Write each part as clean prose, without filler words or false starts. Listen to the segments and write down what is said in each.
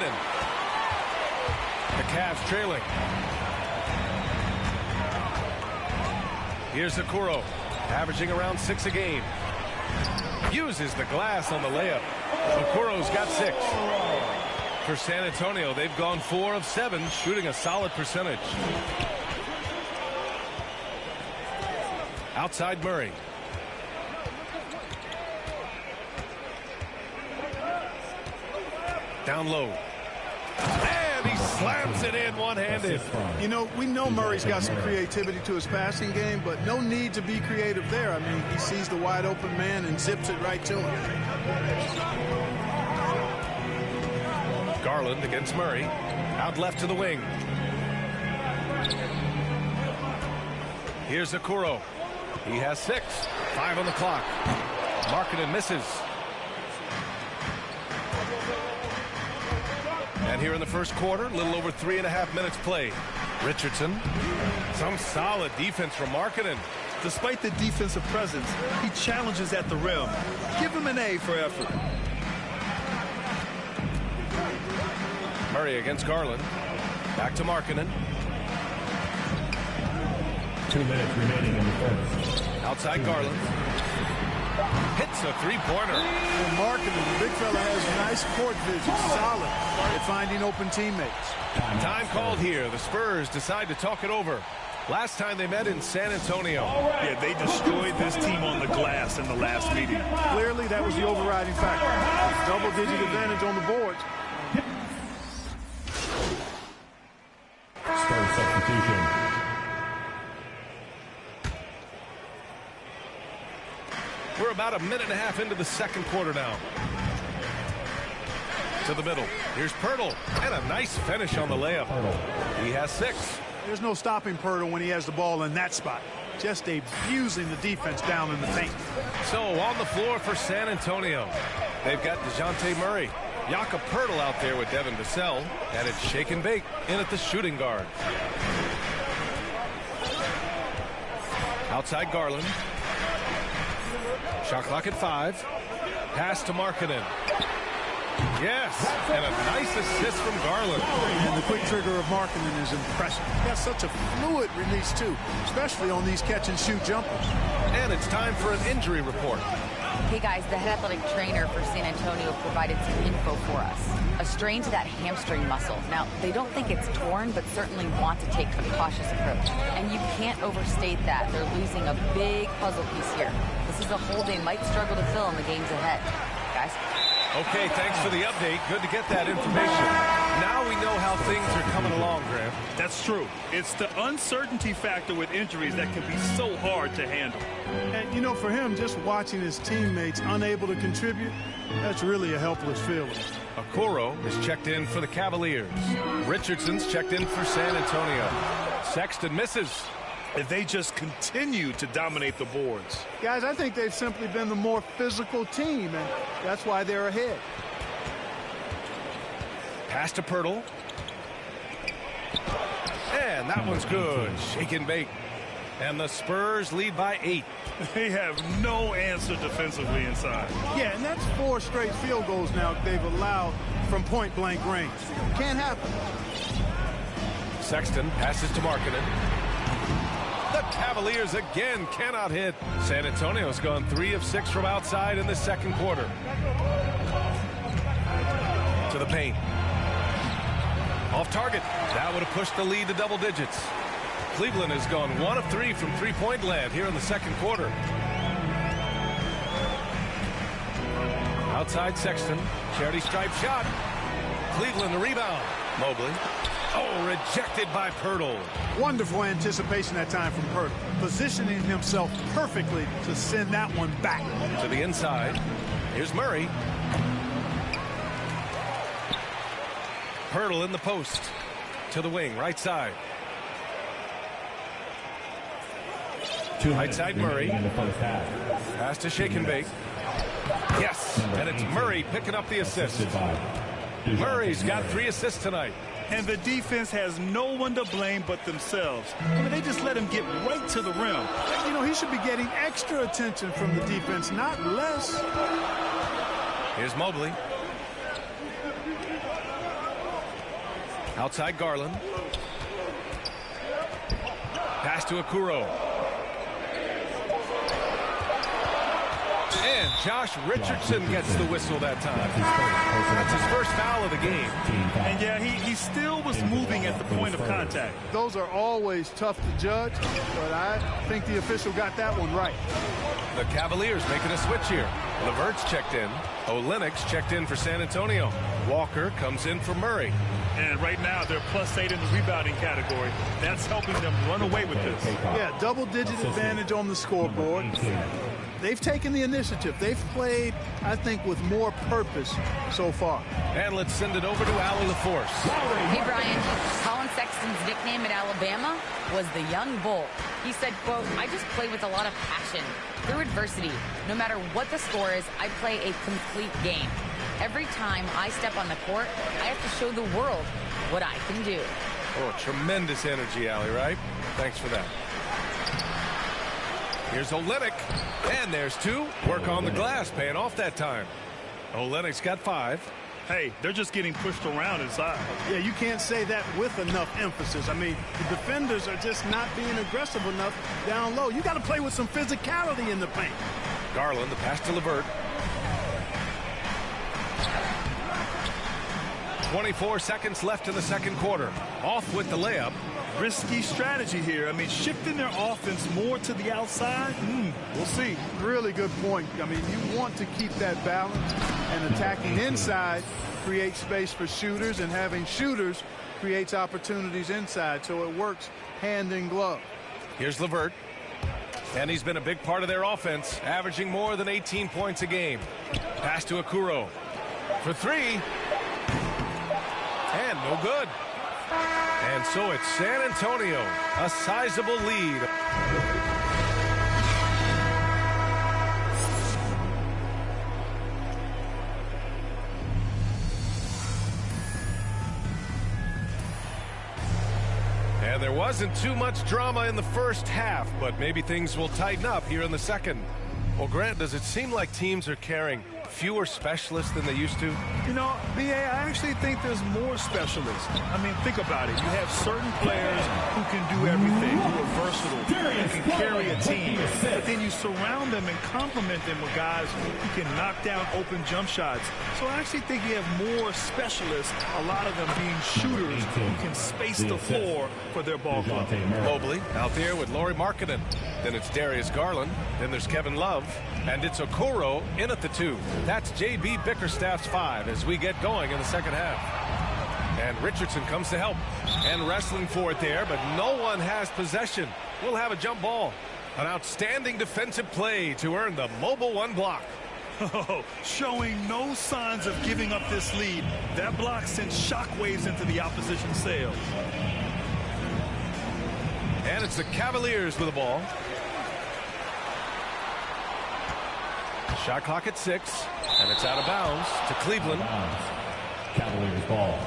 Markkanen. The Cavs trailing. Here's Okoro, averaging around 6 a game. Uses the glass on the layup. Okoro's got 6. For San Antonio, they've gone 4 of 7, shooting a solid percentage. Outside Murray. Down low. And he slams it in one-handed. You know, we know Murray's got some creativity to his passing game, but no need to be creative there. I mean, he sees the wide open man and zips it right to him. Garland against Murray. Out left to the wing. Here's Okoro. He has 6. 5 on the clock. Markkanen misses. And here in the first quarter, a little over 3.5 minutes played. Richardson. Some solid defense from Markkanen. Despite the defensive presence, he challenges at the rim. Give him an A for effort. Murray against Garland. Back to Markkanen. 2 minutes remaining in the first. Outside Garland. Hits a three-pointer. Well, Markkanen, the big fella, has nice court vision. Solid at finding open teammates. Time called here. The Spurs decide to talk it over. Last time they met in San Antonio. Yeah, they destroyed this team on the glass in the last meeting. Clearly, that was the overriding factor. Double-digit advantage on the boards. Spurs substitution. We're about 1.5 minutes into the second quarter now. To the middle. Here's Pirtle. And a nice finish on the layup. He has 6. There's no stopping Pirtle when he has the ball in that spot. Just abusing the defense down in the paint. So on the floor for San Antonio, they've got DeJounte Murray. Jakob Pirtle out there with Devin Vassell. And it's shake and bake in at the shooting guard. Outside Garland. Shot clock at 5. Pass to Markkanen. Yes, and a nice assist from Garland. And the quick trigger of Markkanen is impressive. He has such a fluid release, too, especially on these catch-and-shoot jumpers. And it's time for an injury report. Hey, guys, the head athletic trainer for San Antonio provided some info for us. A strain to that hamstring muscle. Now, they don't think it's torn, but certainly want to take a cautious approach. And you can't overstate that. They're losing a big puzzle piece here. This is a hole they might struggle to fill in the games ahead. Guys? Okay, thanks for the update. Good to get that information. Now we know how things are coming along, Graham. That's true. It's the uncertainty factor with injuries that can be so hard to handle. And, you know, for him, just watching his teammates unable to contribute, that's really a helpless feeling. Okoro is checked in for the Cavaliers. Richardson's checked in for San Antonio. Sexton misses. And they just continue to dominate the boards. Guys, I think they've simply been the more physical team, and that's why they're ahead. Pass to Pirtle. And that one's good. Shake and bake. And the Spurs lead by 8. They have no answer defensively inside. Yeah, and that's 4 straight field goals now they've allowed from point-blank range. Can't happen. Sexton passes to Markkanen. The Cavaliers again cannot hit. San Antonio's gone 3 of 6 from outside in the second quarter. To the paint. Off target. That would have pushed the lead to double digits. Cleveland has gone 1 of 3 from three-point land here in the second quarter. Outside Sexton. Charity stripe shot. Cleveland the rebound. Mobley. Oh, rejected by Pirtle. Wonderful anticipation that time from Pirtle. Positioning himself perfectly to send that one back. To the inside. Here's Murray. Pirtle in the post. To the wing, right side. Right side Murray. Pass to shake and bake. Yes, and it's Murray picking up the assist. Murray's got 3 assists tonight. And the defense has no one to blame but themselves. I mean, they just let him get right to the rim. You know, he should be getting extra attention from the defense, not less. Here's Mobley. Outside Garland. Pass to Okoro. And Josh Richardson gets the whistle that time. That's his first foul of the game. And yeah, he still was moving at the point of contact. Those are always tough to judge, but I think the official got that one right. The Cavaliers making a switch here. LeVert's checked in. Olenik's checked in for San Antonio. Walker comes in for Murray. And right now, they're +8 in the rebounding category. That's helping them run away with this. Yeah, double-digit advantage on the scoreboard. They've taken the initiative. They've played, I think, with more purpose so far. And let's send it over to Allie LaForce. Hey, Brian, Colin Sexton's nickname at Alabama was the Young Bull. He said, quote, I just play with a lot of passion. Through adversity, no matter what the score is, I play a complete game. Every time I step on the court, I have to show the world what I can do. Oh, tremendous energy, Allie, right? Thanks for that. Here's Olenek, and there's two. Work on the glass, paying off that time. Olenek's got 5. Hey, they're just getting pushed around inside. Yeah, you can't say that with enough emphasis. I mean, the defenders are just not being aggressive enough down low. You got to play with some physicality in the paint. Garland, the pass to LeVert. 24 seconds left in the second quarter. Off with the layup. Risky strategy here. I mean, shifting their offense more to the outside, we'll see. Really good point. I mean, you want to keep that balance, and attacking inside creates space for shooters, and having shooters creates opportunities inside, so it works hand in glove. Here's LeVert, and he's been a big part of their offense, averaging more than 18 points a game. Pass to Okoro for 3, and no good. And so it's San Antonio, a sizable lead. And there wasn't too much drama in the first half, but maybe things will tighten up here in the second. Well, Grant, does it seem like teams are carrying fewer specialists than they used to? You know, B.A., I actually think there's more specialists. I mean, think about it. You have certain players who can do everything, who are versatile, who can carry a team. But then you surround them and complement them with guys who can knock down open jump shots. So I actually think you have more specialists, a lot of them being shooters who can space the floor for their ball club. Mobley out there with Lauri Markkanen. Then it's Darius Garland. Then there's Kevin Love. And it's Okoro in at the 2. That's J.B. Bickerstaff's 5 as we get going in the second half. And Richardson comes to help. And wrestling for it there, but no one has possession. We'll have a jump ball. An outstanding defensive play to earn the mobile 1 block. Oh, showing no signs of giving up this lead. That block sent shockwaves into the opposition sails. And it's the Cavaliers with the ball. Shot clock at 6, and it's out of bounds to Cleveland. Cavaliers ball.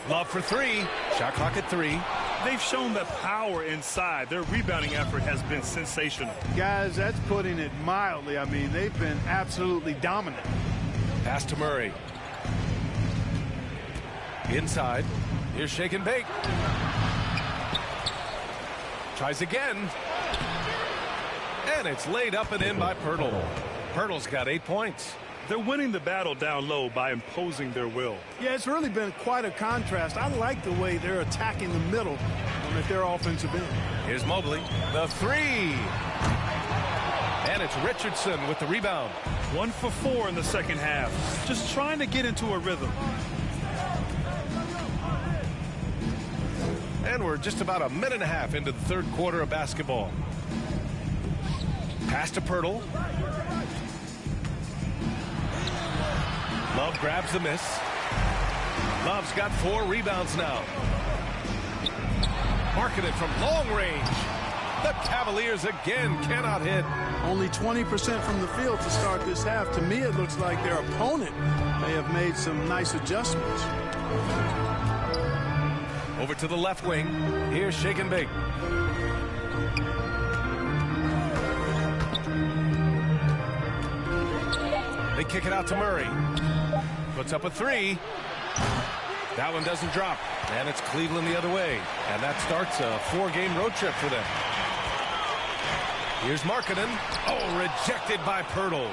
Love for 3. Shot clock at 3. They've shown the power inside. Their rebounding effort has been sensational. Guys, that's putting it mildly. I mean, they've been absolutely dominant. Pass to Murray. Inside. Here's shake and bake. Tries again. And it's laid up and in by Pirtle. Pirtle's got 8 points. They're winning the battle down low by imposing their will. Yeah, it's really been quite a contrast. I like the way they're attacking the middle at their offensive end. Here's Mobley. The 3. And it's Richardson with the rebound. 1 for 4 in the second half. Just trying to get into a rhythm. And we're just about a minute and a half into the third quarter of basketball. Pass to Pirtle. Love grabs the miss. Love's got 4 rebounds now. Markkanen from long range. The Cavaliers again cannot hit. Only 20% from the field to start this half. To me, it looks like their opponent may have made some nice adjustments. Over to the left wing. Here's Shake and Bake. They kick it out to Murray. Puts up a three. That one doesn't drop. And it's Cleveland the other way. And that starts a 4-game road trip for them. Here's Markkanen. Oh, rejected by Pirtle.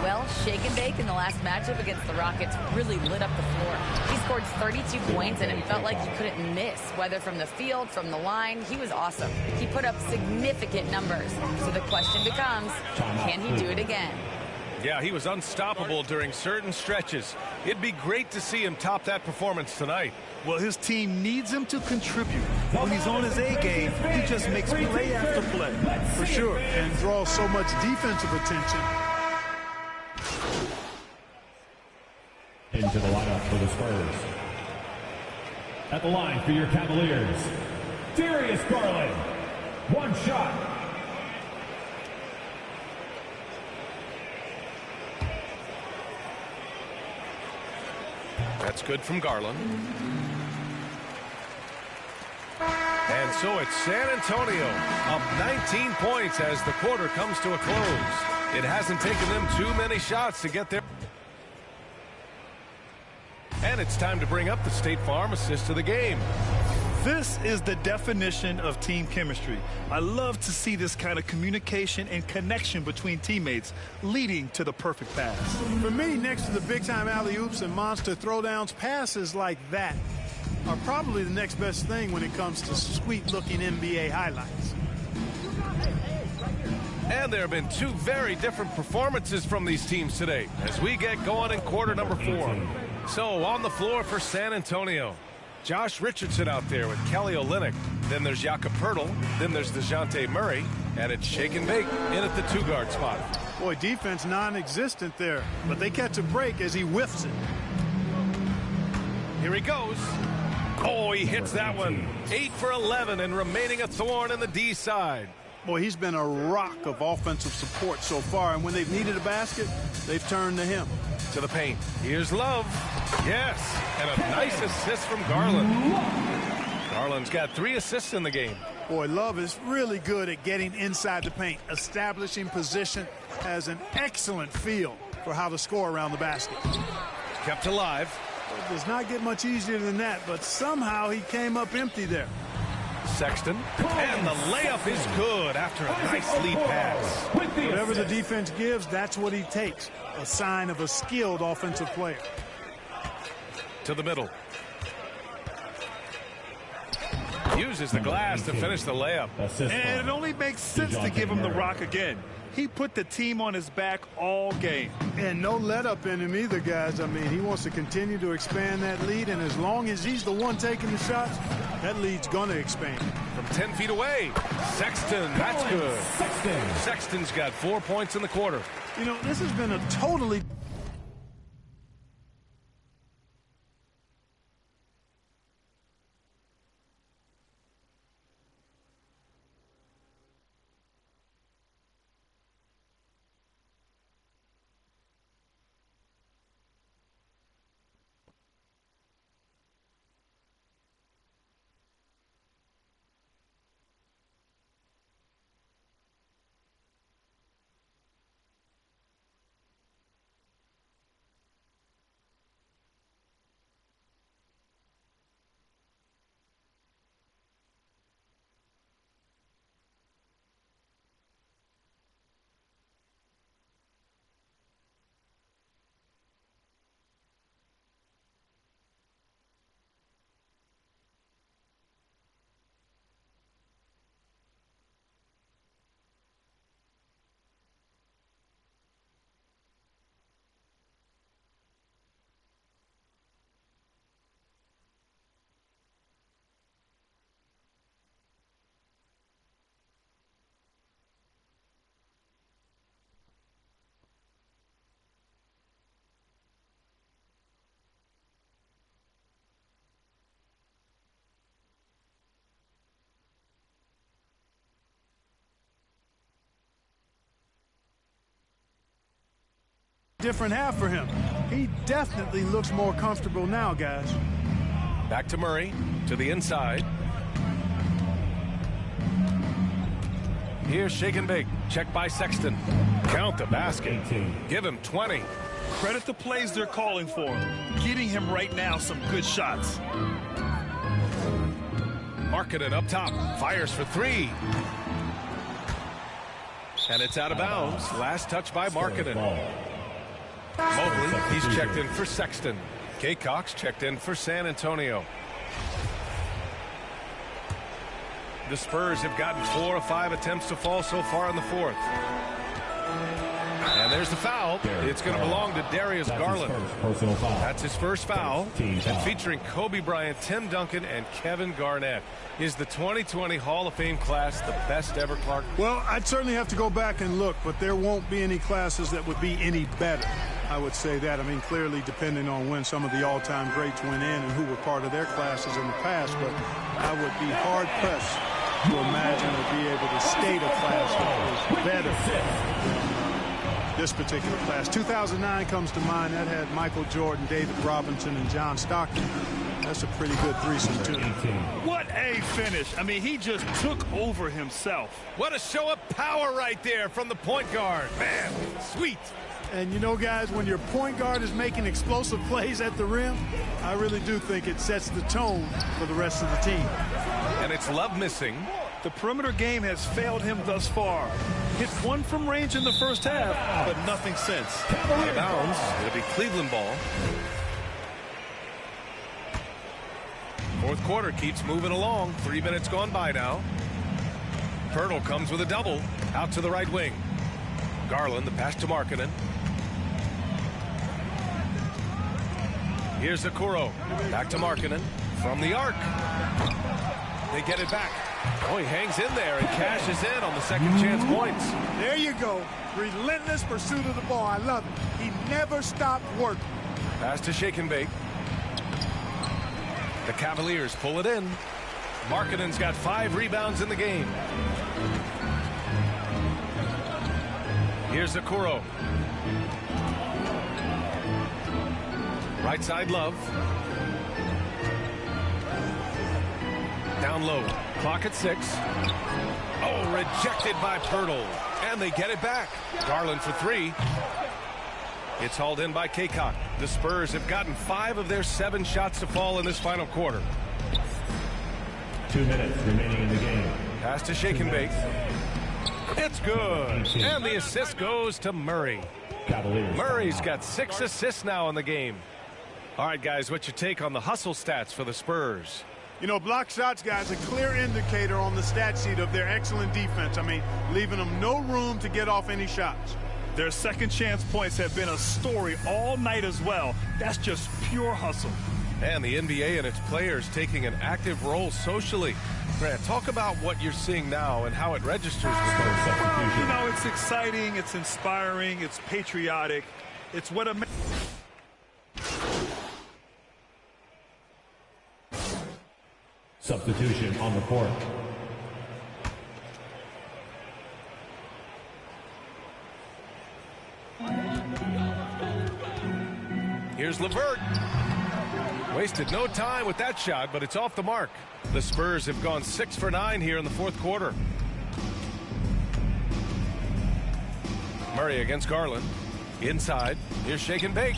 Well, Shake and Bake in the last matchup against the Rockets really lit up the floor. He scored 32 points, and it felt like he couldn't miss, whether from the field, from the line. He was awesome. He put up significant numbers. So the question becomes, can he do it again? Yeah, he was unstoppable during certain stretches. It'd be great to see him top that performance tonight. Well, his team needs him to contribute. When he's on his A game, he just makes play after play. For sure, and draws so much defensive attention. Into the lineup for the Spurs. At the line for your Cavaliers, Darius Garland. One shot. That's good from Garland. And so it's San Antonio up 19 points as the quarter comes to a close. It hasn't taken them too many shots to get there. And it's time to bring up the State Farm assist of the game. This is the definition of team chemistry. I love to see this kind of communication and connection between teammates leading to the perfect pass. For me, next to the big-time alley-oops and monster throwdowns, passes like that are probably the next best thing when it comes to sweet-looking NBA highlights. And there have been two very different performances from these teams today as we get going in quarter number 4. So on the floor for San Antonio, Josh Richardson out there with Kelly Olynyk. Then there's Jakob Poeltl. Then there's DeJounte Murray. And it's Shake and Bake in at the 2-guard spot. Boy, defense non-existent there, but they catch a break as he whiffs it. Here he goes. Oh, he hits that one. 8 for 11 and remaining a thorn in the D side. Boy, he's been a rock of offensive support so far, and when they've needed a basket, they've turned to him. To the paint. Here's Love. Yes, and a nice assist from Garland. Garland's got 3 assists in the game. Boy, Love is really good at getting inside the paint, establishing position, has an excellent feel for how to score around the basket. Kept alive. It does not get much easier than that, but somehow he came up empty there. Sexton. And the layup is good after a nice lead pass. Whatever the defense gives, that's what he takes. A sign of a skilled offensive player. To the middle. Uses the glass to finish the layup. And it only makes sense to give him the rock again. He put the team on his back all game. And no let up in him either, guys. I mean, he wants to continue to expand that lead, and as long as he's the one taking the shots, that lead's going to expand. From 10 feet away, Sexton, that's good. Sexton's got 4 points in the quarter. You know, this has been a totally... different half for him. He definitely looks more comfortable now, guys. Back to Murray, to the inside. Here's shake and bake. Check by Sexton. Count the basket. 18. Give him 20. Credit the plays they're calling for him. Getting him right now some good shots. Markkanen up top. Fires for three. And it's out of bounds. Last touch by Markkanen. Mobley, he's checked in for Sexton. Kay Cox checked in for San Antonio. The Spurs have gotten 4 of 5 attempts to fall so far in the fourth. And there's the foul. It's going to belong to Darius Garland. That's his first foul. And featuring Kobe Bryant, Tim Duncan, and Kevin Garnett. Is the 2020 Hall of Fame class the best ever, Clark? Well, I'd certainly have to go back and look, but there won't be any classes that would be any better. I would say that. I mean, clearly depending on when some of the all-time greats went in and who were part of their classes in the past, but I would be hard-pressed to imagine or be able to state a class that was better than this particular class. 2009 comes to mind. That had Michael Jordan, David Robinson, and John Stockton. That's a pretty good threesome, too. What a finish. I mean, he just took over himself. What a show of power right there from the point guard. Man, sweet. And, you know, guys, when your point guard is making explosive plays at the rim, I really do think it sets the tone for the rest of the team. And it's Love missing. The perimeter game has failed him thus far. Hit one from range in the first half, but nothing since. Out of bounds. It'll be Cleveland ball. Fourth quarter keeps moving along. 3 minutes gone by now. Pirtle comes with a double. Out to the right wing. Garland, the pass to Markkanen. Here's Okoro. Back to Markkanen. From the arc. They get it back. Oh, he hangs in there and cashes in on the second chance points. There you go. Relentless pursuit of the ball. I love it. He never stopped working. Pass to shake and bake. The Cavaliers pull it in. Markkanen's got 5 rebounds in the game. Here's Okoro. Right side Love. Down low. Clock at 6. Oh, rejected by Pirtle. And they get it back. Garland for 3. It's hauled in by Kaycock. The Spurs have gotten 5 of their 7 shots to fall in this final quarter. 2 minutes remaining in the game. Pass to shake and bake. It's good. And the assist goes to Murray. Cavaliers. Murray's got 6 assists now in the game. All right, guys, what's your take on the hustle stats for the Spurs? You know, block shots, guys, a clear indicator on the stat sheet of their excellent defense. I mean, leaving them no room to get off any shots. Their second chance points have been a story all night as well. That's just pure hustle. And the NBA and its players taking an active role socially. Grant, talk about what you're seeing now and how it registers with those. You know, it's exciting, it's inspiring, it's patriotic. It's what a... Substitution on the court. Here's LeVert. Wasted no time with that shot, but it's off the mark. The Spurs have gone 6 for 9 here in the fourth quarter. Murray against Garland. Inside. Here's shake and bake.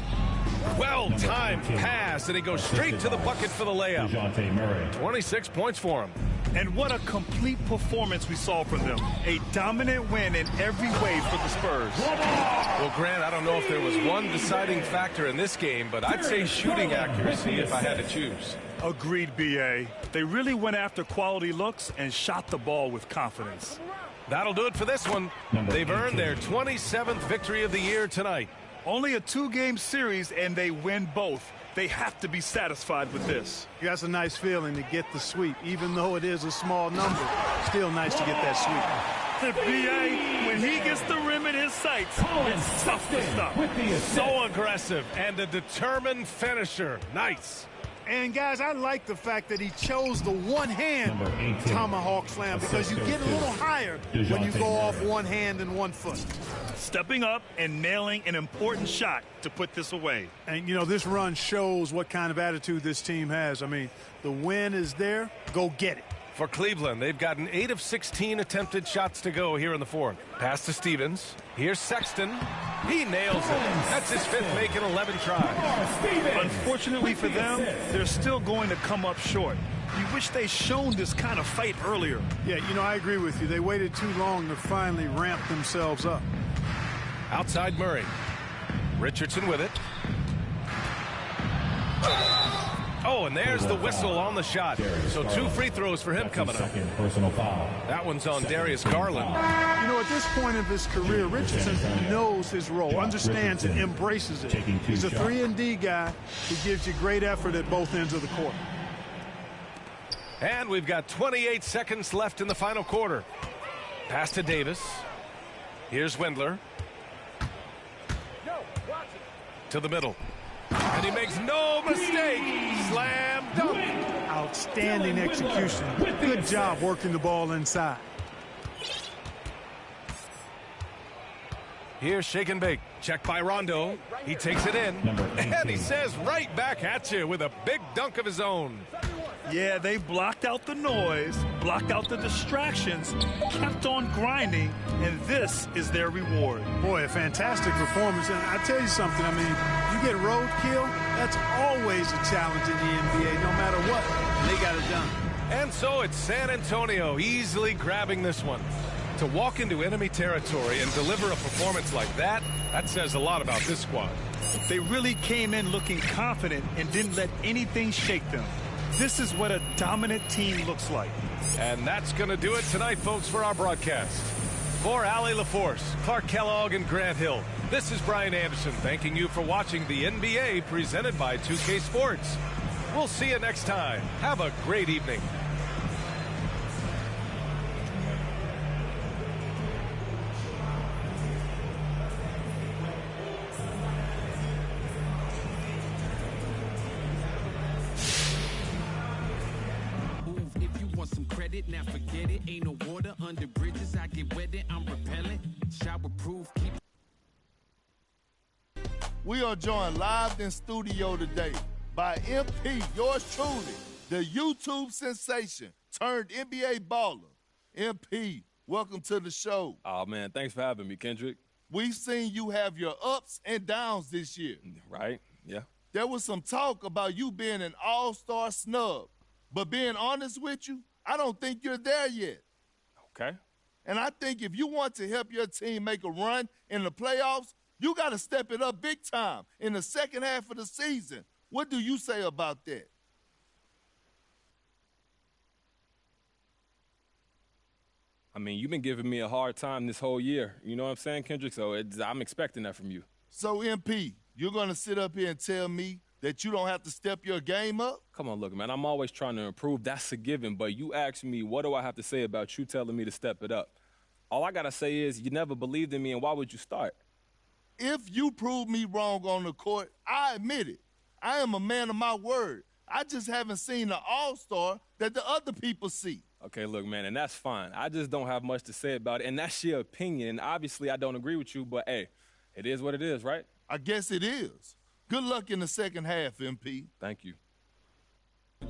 Well-timed pass, and he goes straight to the bucket for the layup. 26 points for him. And what a complete performance we saw from them. A dominant win in every way for the Spurs. Well, Grant, I don't know if there was one deciding factor in this game, but I'd say shooting accuracy if I had to choose. Agreed, B.A. They really went after quality looks and shot the ball with confidence. That'll do it for this one. They've earned their 27th victory of the year tonight. Only a 2-game series, and they win both. They have to be satisfied with this. That's a nice feeling to get the sweep. Even though it is a small number, still nice to get that sweep. The B.A., when he gets the rim in his sights, it's tough to stop. So aggressive and a determined finisher. Nice. And, guys, I like the fact that he chose the one-hand tomahawk slam because you get a little higher when you go off one hand and 1 foot. Stepping up and nailing an important shot to put this away. And, you know, this run shows what kind of attitude this team has. I mean, the win is there. Go get it. For Cleveland, they've gotten 8 of 16 attempted shots to go here in the fourth. Pass to Stevens. Here's Sexton. He nails it. That's his 5th make in 11 tries. Unfortunately for them, they're still going to come up short. You wish they'd shown this kind of fight earlier. Yeah, you know, I agree with you. They waited too long to finally ramp themselves up. Outside Murray. Richardson with it. Oh, and there's the whistle on the shot. So 2 free throws for him coming up. Personal foul. That one's on Darius Garland. You know, at this point of his career, Richardson knows his role, understands it, embraces it. He's a 3-and-D guy. He gives you great effort at both ends of the court. And we've got 28 seconds left in the final quarter. Pass to Davis. Here's Wendler. To the middle. And he makes no mistake. Slam dunk. Outstanding execution. Good job working the ball inside. Here's shake and bake. Check by Rondo. He takes it in. And he says right back at you with a big dunk of his own. Yeah, they blocked out the noise, blocked out the distractions, kept on grinding, and this is their reward. Boy, a fantastic performance. And I tell you something, I mean, you get roadkill, that's always a challenge in the NBA, no matter what. And they got it done. And so it's San Antonio easily grabbing this one. To walk into enemy territory and deliver a performance like that, that says a lot about this squad. They really came in looking confident and didn't let anything shake them. This is what a dominant team looks like. And that's going to do it tonight, folks, for our broadcast. For Allie LaForce, Clark Kellogg, and Grant Hill, this is Brian Anderson thanking you for watching the NBA presented by 2K Sports. We'll see you next time. Have a great evening. Now forget it, ain't no water under bridges. I get wetted, I'm repellent. Shower proof, keep. We are joined live in studio today by MP, yours truly, the YouTube sensation turned NBA baller. MP, welcome to the show. Oh, man, thanks for having me, Kendrick. We've seen you have your ups and downs this year. Right, yeah. There was some talk about you being an all-star snub, but being honest with you, I don't think you're there yet. Okay. And I think if you want to help your team make a run in the playoffs, you got to step it up big time in the second half of the season. What do you say about that? I mean, you've been giving me a hard time this whole year. You know what I'm saying, Kendrick? So I'm expecting that from you. So, MP, you're going to sit up here and tell me that you don't have to step your game up? Come on, look, man, I'm always trying to improve. That's a given. But you asked me, what do I have to say about you telling me to step it up? All I got to say is you never believed in me, and why would you start? If you prove me wrong on the court, I admit it. I am a man of my word. I just haven't seen the all-star that the other people see. Okay, look, man, and that's fine. I just don't have much to say about it, and that's your opinion. And obviously I don't agree with you, but, hey, it is what it is, right? I guess it is. Good luck in the second half, MP. Thank you.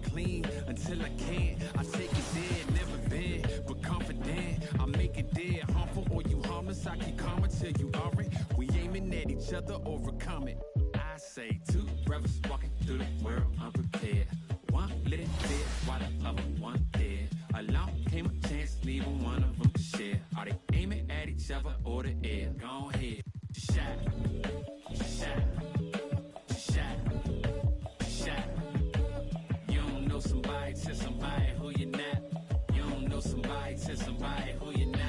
Clean until I can. I take it there, never been, but confident. I make it there, harmful or you harmless. I keep calm until you are it. We aiming at each other, overcome it. I say 2 brothers walking through the world unprepared. One let it fit while the other one dead. Along came a chance, leaving one of them to share. Are they aiming at each other or the air? Go ahead, shot, shot. Somebody tell somebody who you're not. You don't know somebody tell somebody who you're not.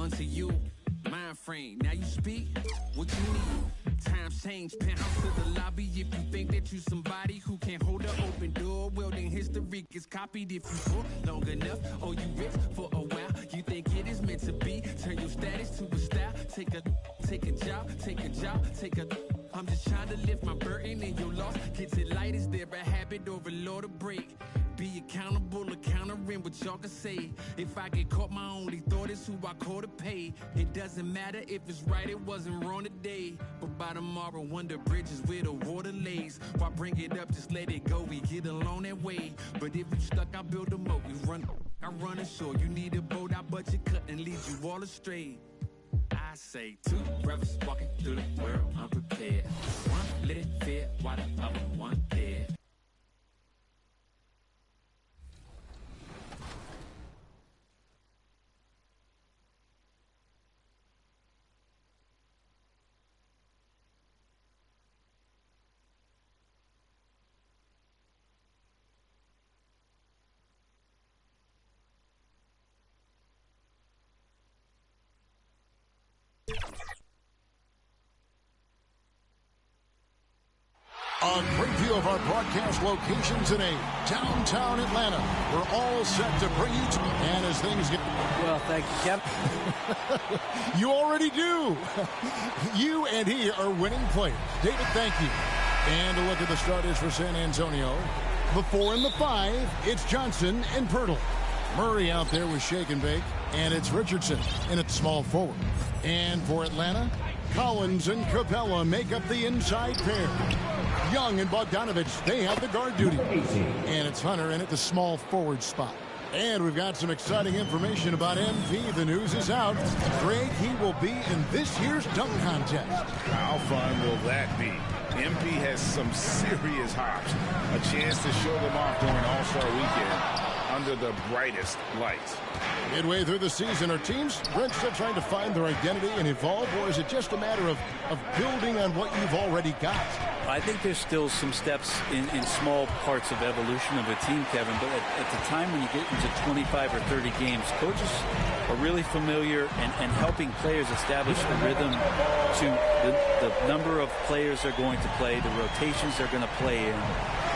unto you. Mind frame, now you speak what you need. Times change, penthouse to the lobby. If you think that you somebody who can't hold an open door, well then history gets copied. If you poor long enough, or you rich for a while, you think it is meant to be. Turn your status to a style. Take a job, take a job, take a. I'm just trying to lift my burden and your loss. Gets it light, is there a habit or a law to break? Be accountable, countering what y'all can say. If I get caught, my only thought is who I call to pay. It doesn't matter if it's right, it wasn't wrong today. But by tomorrow, wonder bridges where the water lays. Why bring it up, just let it go, we get along that way. But if you stuck, I build a moat. I run ashore, you need a boat, I budget cut and lead you all astray. I say two brothers walking through the world unprepared. One lit fear, while the other one dead. A great view of our broadcast location today, downtown Atlanta. We're all set to bring you to, and as things get... Well, thank you, Kevin. You already do. You and he are winning players. David, thank you. And a look at the starters for San Antonio. The 4 and the 5, it's Johnson and Pirtle. Murray out there with shake and bake, and it's Richardson in at small forward. And for Atlanta, Collins and Capella make up the inside pair. Young and Bogdanovich, they have the guard duty. And it's Hunter in at the small forward spot. And we've got some exciting information about MP. The news is out. Greg, he will be in this year's dunk contest. How fun will that be? MP has some serious hops. A chance to show them off during All-Star Weekend under the brightest lights. Midway through the season, are teams, Brent, still trying to find their identity and evolve, or is it just a matter of building on what you've already got? I think there's still some steps in small parts of evolution of a team, Kevin, but at the time when you get into 25 or 30 games, coaches are really familiar and helping players establish a rhythm to the number of players they're going to play, the rotations they're going to play in,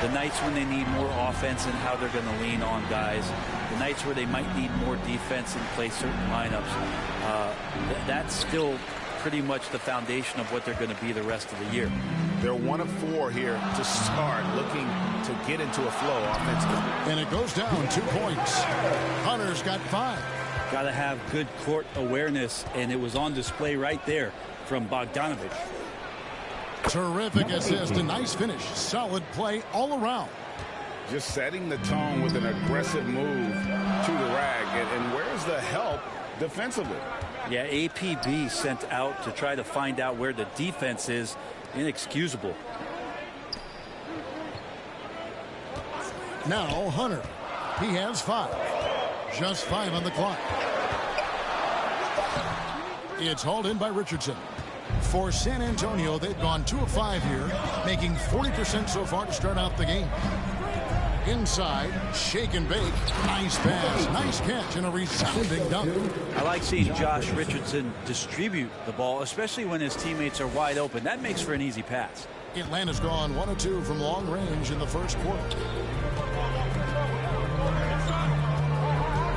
the nights when they need more offense and how they're going to lean on guys, the nights where they might need more defense and play certain lineups. That's still pretty much the foundation of what they're going to be the rest of the year. They're 1 of 4 here to start, looking to get into a flow offensively. And it goes down 2 points. Hunter's got 5. Got to have good court awareness, and it was on display right there from Bogdanovich. Terrific assist, a nice finish. Solid play all around. Just setting the tone with an aggressive move to the rag. And where's the help defensively? Yeah, APB sent out to try to find out where the defense is. Inexcusable. Now Hunter. He has 5. Just 5 on the clock. It's hauled in by Richardson. For San Antonio, they've gone 2 of 5 here, making 40% so far to start out the game. Inside, shake and bake. Nice pass, nice catch, and a resounding dunk. I like seeing Josh Richardson distribute the ball, especially when his teammates are wide open. That makes for an easy pass. Atlanta's gone 1 of 2 from long range in the first quarter.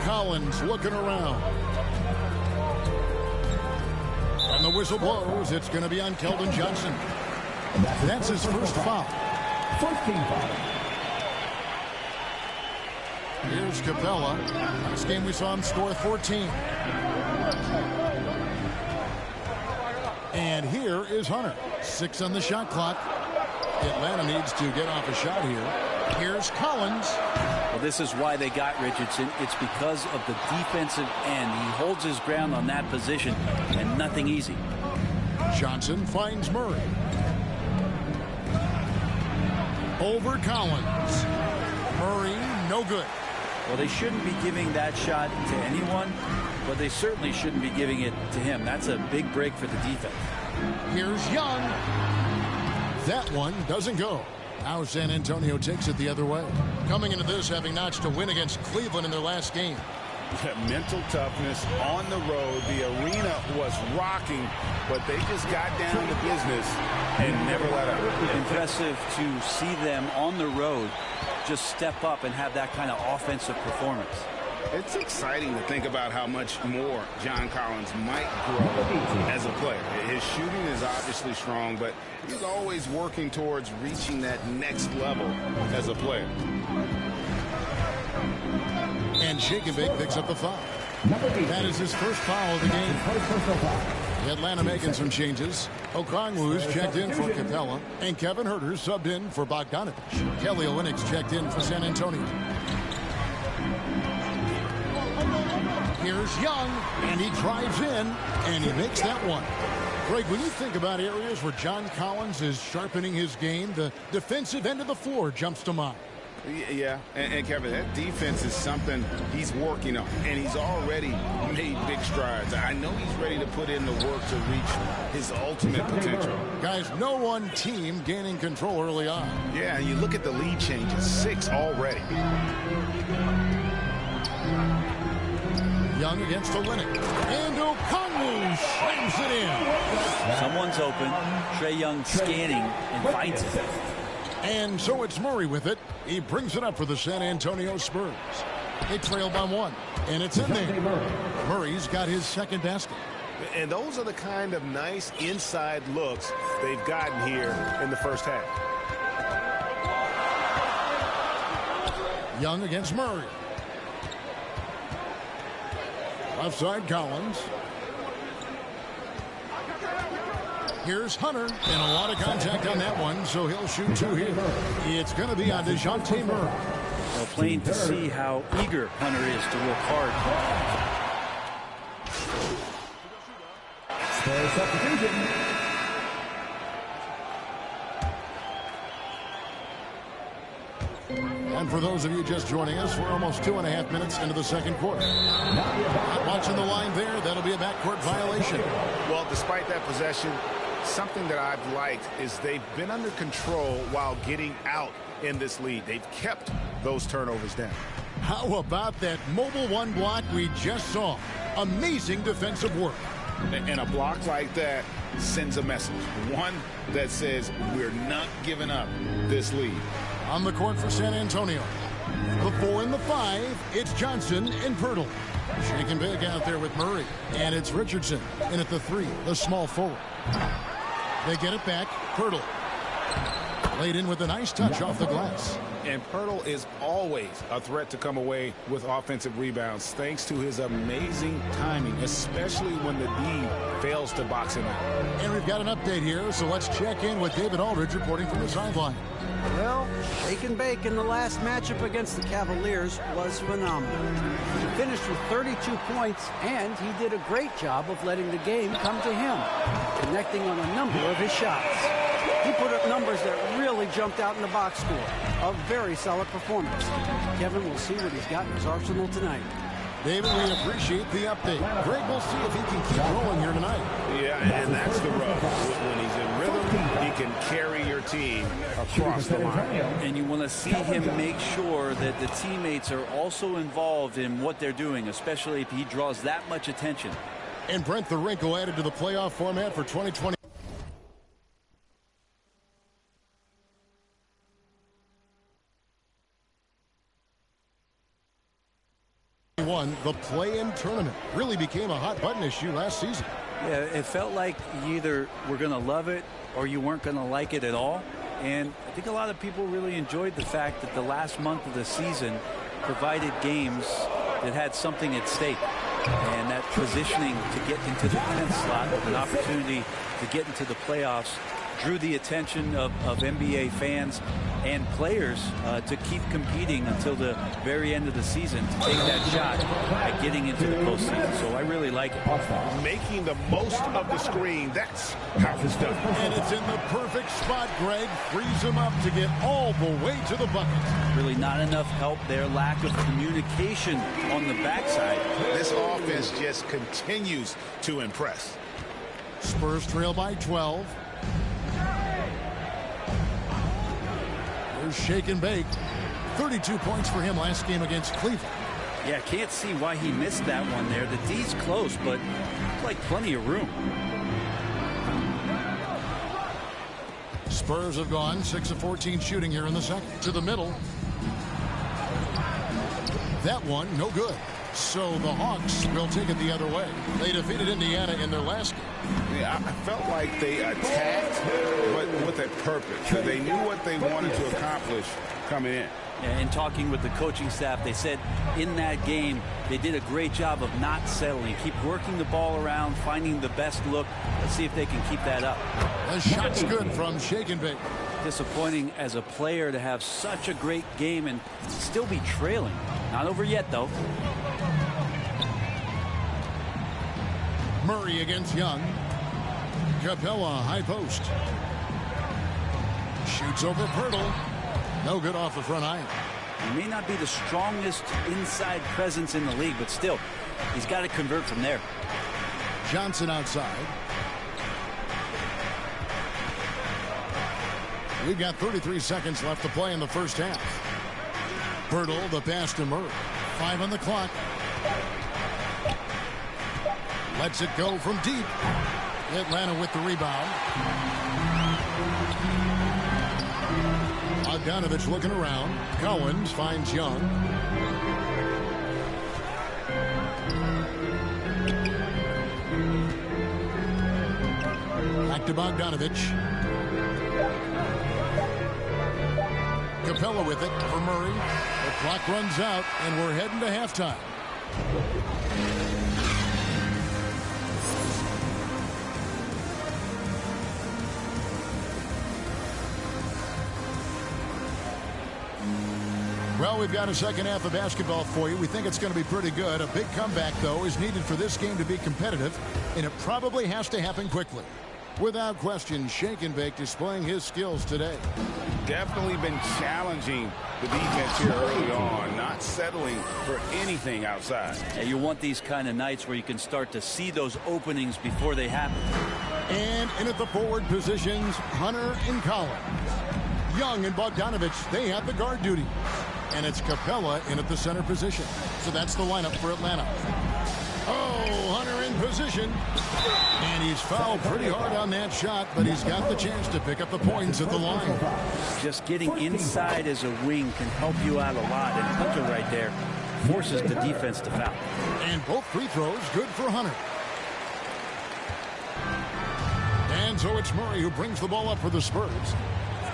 Collins looking around. And the whistle blows. It's going to be on Keldon Johnson. That's his first foul. First team foul. Here's Capella. Last game we saw him score 14. And here is Hunter. 6 on the shot clock. Atlanta needs to get off a shot here. Here's Collins. Well, this is why they got Richardson. It's because of the defensive end. He holds his ground on that position, and nothing easy. Johnson finds Murray. Over Collins. Murray, no good. Well, they shouldn't be giving that shot to anyone, but they certainly shouldn't be giving it to him. That's a big break for the defense. Here's Young. That one doesn't go. Now San Antonio takes it the other way. Coming into this, having notched a win against Cleveland in their last game. Mental toughness on the road. The arena was rocking, but they just got down to business and never let up. Impressive to see them on the road just step up and have that kind of offensive performance. It's exciting to think about how much more John Collins might grow as a player. His shooting is obviously strong, but he's always working towards reaching that next level as a player. And Shake and Bake picks up the foul. That is his first foul of the game. Atlanta making some changes. Okongwu's checked in for Capella, and Kevin Huerter subbed in for Bogdanovich. Kelly Olynyk's checked in for San Antonio. Here's Young, and he drives in, and he makes that one. Greg, when you think about areas where John Collins is sharpening his game, the defensive end of the floor jumps to mind. Yeah, and Kevin, that defense is something he's working on, and he's already made big strides. I know he's ready to put in the work to reach his ultimate potential. Guys, no one team gaining control early on. Yeah, you look at the lead changes, 6 already. Young against Olynyk, and Okongwu slams it in. Someone's open. Trae Young scanning and finds it. And so it's Murray with it. He brings it up for the San Antonio Spurs. They trail by 1, and it's in there. Murray's got his second basket. And those are the kind of nice inside looks they've gotten here in the first half. Young against Murray. Left side, Collins. Here's Hunter, and a lot of contact on that one, so he'll shoot 2 here. It's going to be on DeJounte Murray. Well, plain to see how eager Hunter is to work hard. Spurs substitution. And for those of you just joining us, we're almost 2.5 minutes into the second quarter. Not watching the line there, that'll be a backcourt violation. Well, despite that possession, something that I've liked is they've been under control while getting out in this lead. They've kept those turnovers down. How about that mobile 1 block we just saw? Amazing defensive work. And a block like that sends a message. One that says we're not giving up this lead. On the court for San Antonio. The 4 and the 5, it's Johnson and Pirtle. Shaking big out there with Murray. And it's Richardson. And at the 3, the small forward. They get it back. Pirtle. Laid in with a nice touch off the glass. And Pirtle is always a threat to come away with offensive rebounds thanks to his amazing timing, especially when the D fails to box him out. And we've got an update here, so let's check in with David Aldridge reporting from the sideline. Well, shake and bake in the last matchup against the Cavaliers was phenomenal. He finished with 32 points, and he did a great job of letting the game come to him, connecting on a number of his shots. He put up numbers that really jumped out in the box score. A very solid performance. Kevin will see what he's got in his arsenal tonight. David, we appreciate the update. Greg, we'll see if he can keep rolling here tonight. Yeah, and that's the rub. When he's in rhythm, he can carry your team across the line. And you want to see him make sure that the teammates are also involved in what they're doing, especially if he draws that much attention. And Brent the Wrinkle added to the playoff format for 2020. The play-in tournament really became a hot button issue last season. Yeah, it felt like you either were going to love it or you weren't going to like it at all. And I think a lot of people really enjoyed the fact that the last month of the season provided games that had something at stake. And that positioning to get into the 10th slot with an opportunity to get into the playoffs drew the attention of NBA fans and players to keep competing until the very end of the season to take that shot at getting into the postseason. So I really like it. Making the most of the screen, that's how it's done. And it's in the perfect spot, Greg. Frees him up to get all the way to the bucket. Really not enough help there. Lack of communication on the backside. This offense just continues to impress. Spurs trail by 12. There's Shake and Bake. 32 points for him last game against Cleveland. Yeah, can't see why he missed that one there. The D's close, but like plenty of room. Spurs have gone 6 of 14 shooting here in the second. To the middle. That one, no good. So the Hawks will take it the other way. They defeated Indiana in their last game. Yeah, I felt like they attacked, but with a purpose. They knew what they wanted to accomplish coming in. Yeah, in talking with the coaching staff, they said in that game they did a great job of not settling. Keep working the ball around, finding the best look. Let's see if they can keep that up. The shot's good from Shake and Bake. Disappointing as a player to have such a great game and still be trailing. Not over yet, though. Murray against Young. Capella, high post. Shoots over Pirtle. No good off the front iron. He may not be the strongest inside presence in the league, but still, he's got to convert from there. Johnson outside. We've got 33 seconds left to play in the first half. Pirtle, the pass to Murray. 5 on the clock. Lets it go from deep. Atlanta with the rebound. Bogdanovich looking around. Collins finds Young. Back to Bogdanovich. Capella with it for Murray. The clock runs out, and we're heading to halftime. Well, we've got a second half of basketball for you. We think it's going to be pretty good. A big comeback, though, is needed for this game to be competitive, and it probably has to happen quickly. Without question, Shake and Bake displaying his skills today. Definitely been challenging the defense here early on, not settling for anything outside. Yeah, you want these kind of nights where you can start to see those openings before they happen. And in at the forward positions, Hunter and Collins. Young and Bogdanovich, they have the guard duty. And it's Capella in at the center position. So that's the lineup for Atlanta. Oh, Hunter in position. And he's fouled pretty hard on that shot, but he's got the chance to pick up the points at the line. Just getting inside as a wing can help you out a lot. And Hunter right there forces the defense to foul. And both free throws good for Hunter. And so it's Murray who brings the ball up for the Spurs.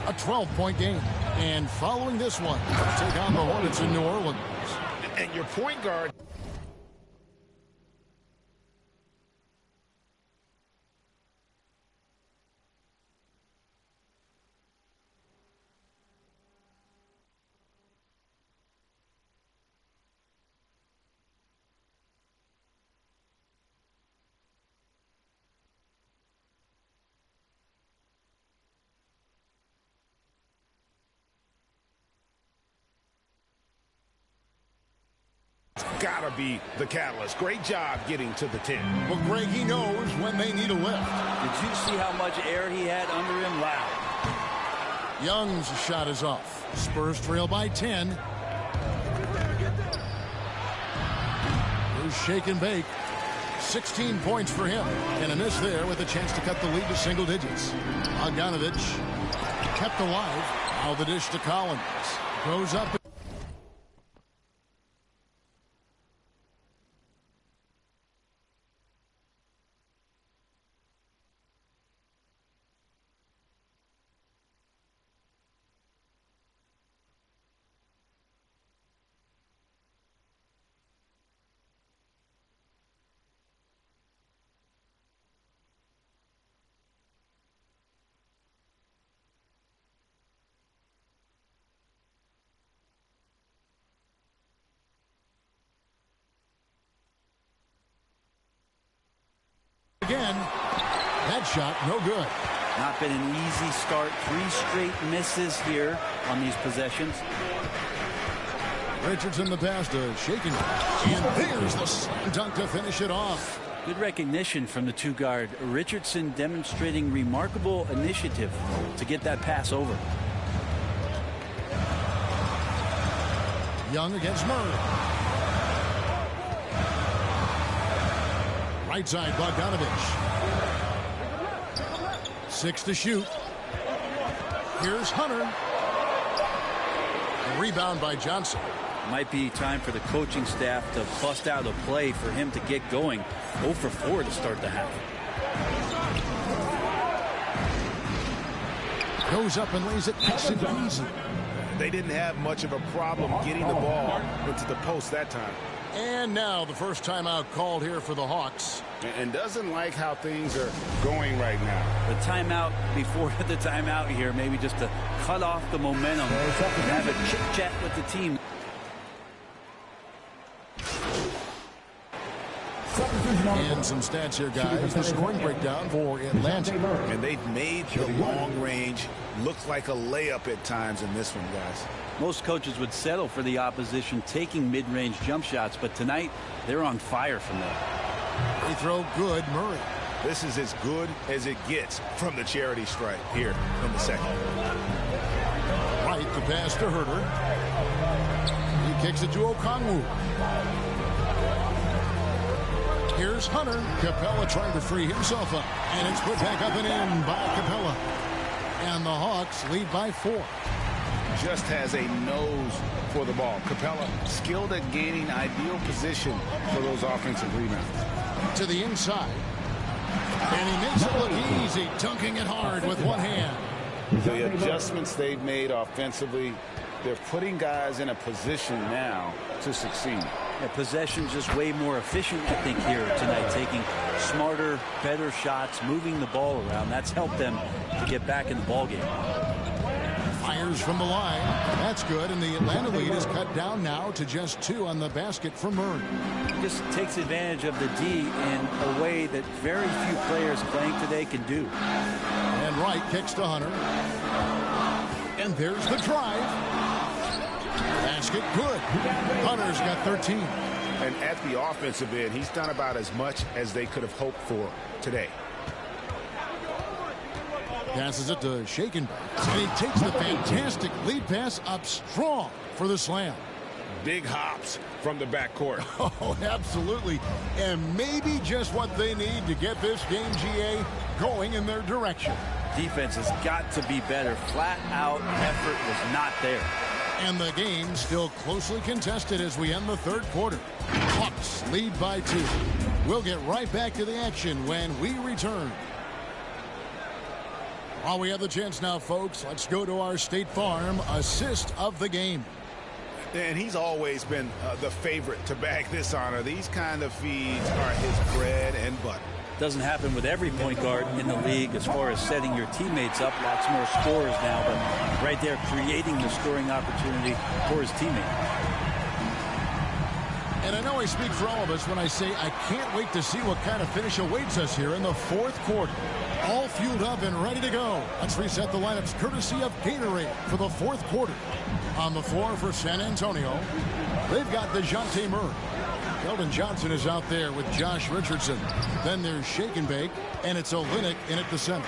A 12-point game. And following this one, take on the Hornets in New Orleans. And your point guard. Gotta be the catalyst. Great job getting to the 10. Well, Greg, he knows when they need a lift. Did you see how much air he had under him? Wow. Young's shot is off. Spurs trail by 10. Here's Shake and Bake. 16 points for him. And a miss there with a chance to cut the lead to single digits. Bogdanovich kept alive. Now the dish to Collins. Goes up. Again, that shot no good. Not been an easy start. 3 straight misses here on these possessions. Richardson the pass to Shaken. And there's the slam dunk to finish it off. Good recognition from the 2 guard. Richardson demonstrating remarkable initiative to get that pass over. Young against Murray. Right side, Bogdanovich. 6 to shoot. Here's Hunter. A rebound by Johnson. Might be time for the coaching staff to bust out a play for him to get going. 0 for 4 to start the half. Goes up and lays it nice and easy. They didn't have much of a problem getting the ball into the post that time. And now the first timeout called here for the Hawks. And doesn't like how things are going right now. The timeout before the timeout here, maybe just to cut off the momentum and have a chit-chat with the team. And some stats here, guys. The scoring breakdown for Atlanta. And they've made the long range look like a layup at times in this one, guys. Most coaches would settle for the opposition taking mid-range jump shots, but tonight they're on fire from there. Free throw good, Murray. This is as good as it gets from the charity stripe here in the second. Right, the pass to Herter. He kicks it to Okongwu. Here's Hunter. Capella trying to free himself up. And it's put back up and in by Capella. And the Hawks lead by 4. Just has a nose for the ball. Capella skilled at gaining ideal position for those offensive rebounds. To the inside. And he makes it look easy, dunking it hard with one hand. The adjustments they've made offensively, they're putting guys in a position now to succeed. Yeah, possession just way more efficient, I think, here tonight. Taking smarter, better shots, moving the ball around. That's helped them to get back in the ballgame. Fires from the line. That's good, and the Atlanta lead is cut down now to just 2 on the basket for Murray. Just takes advantage of the D in a way that very few players playing today can do. And Wright kicks to Hunter. And there's the drive. Basket good. Hunter's got 13. And at the offensive end, he's done about as much as they could have hoped for today. Passes it to Shakenback. And he takes the fantastic lead pass up strong for the slam. Big hops from the backcourt. Oh, absolutely. And maybe just what they need to get this game, GA, going in their direction. Defense has got to be better. Flat out effort was not there. And the game still closely contested as we end the third quarter. Hawks lead by 2. We'll get right back to the action when we return. While we have the chance now, folks, let's go to our State Farm assist of the game. And he's always been the favorite to bag this honor. These kind of feeds are his bread and butter. Doesn't happen with every point guard in the league as far as setting your teammates up. Lots more scorers now, but right there creating the scoring opportunity for his teammate. And I know I speak for all of us when I say I can't wait to see what kind of finish awaits us here in the fourth quarter. All fueled up and ready to go. Let's reset the lineups courtesy of Gatorade for the fourth quarter. On the floor for San Antonio, they've got DeJounte Murray. Keldon Johnson is out there with Josh Richardson. Then there's Shake and Bake, and it's Olynyk in at the center.